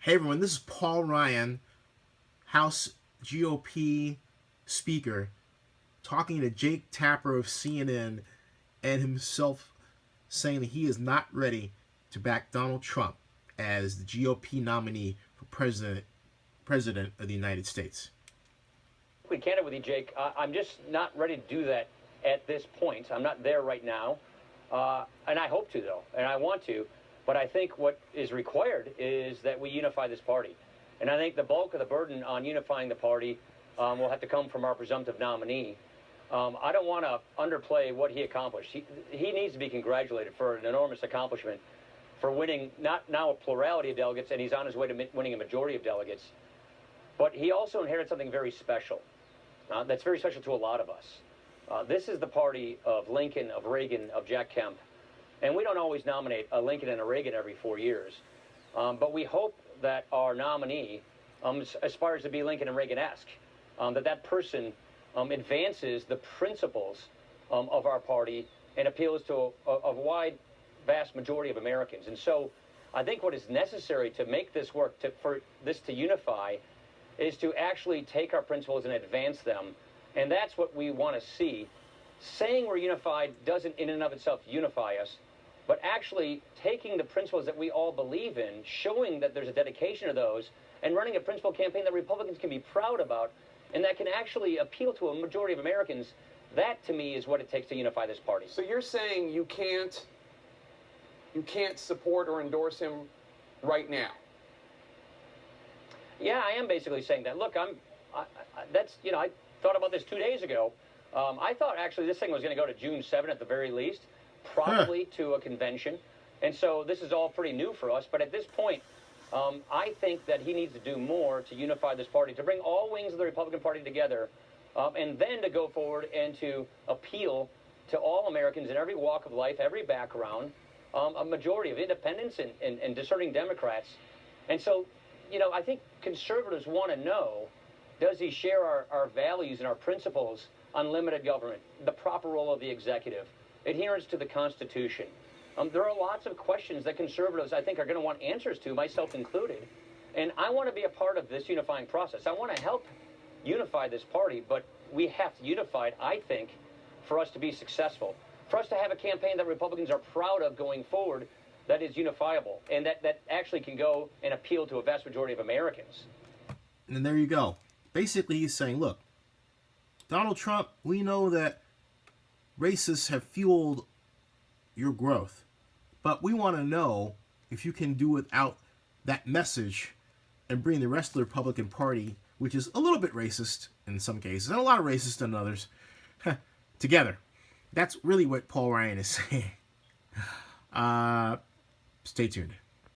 Hey everyone, this is Paul Ryan, House GOP Speaker, talking to Jake Tapper of CNN and himself saying that he is not ready to back Donald Trump as the GOP nominee for president of the United States. To be candid with you, Jake, I'm just not ready to do that at this point. I'm not there right now. And I hope to, though, and I want to. But I think what is required is that we unify this party. And I think the bulk of the burden on unifying the party will have to come from our presumptive nominee. I don't want to underplay what he accomplished. He needs to be congratulated for an enormous accomplishment for winning not now a plurality of delegates, and he's on his way to winning a majority of delegates. But he also inherited something very special. That's very special to a lot of us. This is the party of Lincoln, of Reagan, of Jack Kemp. And we don't always nominate a Lincoln and a Reagan every 4 years. But we hope that our nominee aspires to be Lincoln and Reagan-esque, that person advances the principles of our party and appeals to a wide, vast majority of Americans. And so I think what is necessary to make this work, for this to unify, is to actually take our principles and advance them. And that's what we want to see. Saying we're unified doesn't in and of itself unify us, but actually taking the principles that we all believe in, showing that there's a dedication to those, and running a principle campaign that Republicans can be proud about, and that can actually appeal to a majority of Americans, that to me is what it takes to unify this party. So you're saying you can't support or endorse him right now? Yeah, I am basically saying that. Look, I thought about this 2 days ago. I thought actually this thing was going to go to June 7th at the very least, probably to a convention. And so this is all pretty new for us. But at this point, I think that he needs to do more to unify this party, to bring all wings of the Republican Party together, and then to go forward and to appeal to all Americans in every walk of life, every background, a majority of independents and discerning Democrats. And so, I think conservatives want to know, does he share our values and our principles on limited government, the proper role of the executive, adherence to the Constitution? There are lots of questions that conservatives, I think, are going to want answers to, myself included. And I want to be a part of this unifying process. I want to help unify this party, but we have to unify it, I think, for us to be successful, for us to have a campaign that Republicans are proud of going forward, that is unifiable, and that actually can go and appeal to a vast majority of Americans. And there you go. Basically, he's saying, look, Donald Trump, we know that racists have fueled your growth, but we want to know if you can do without that message and bring the rest of the Republican Party, which is a little bit racist in some cases and a lot of racist in others, together. That's really what Paul Ryan is saying. Stay tuned.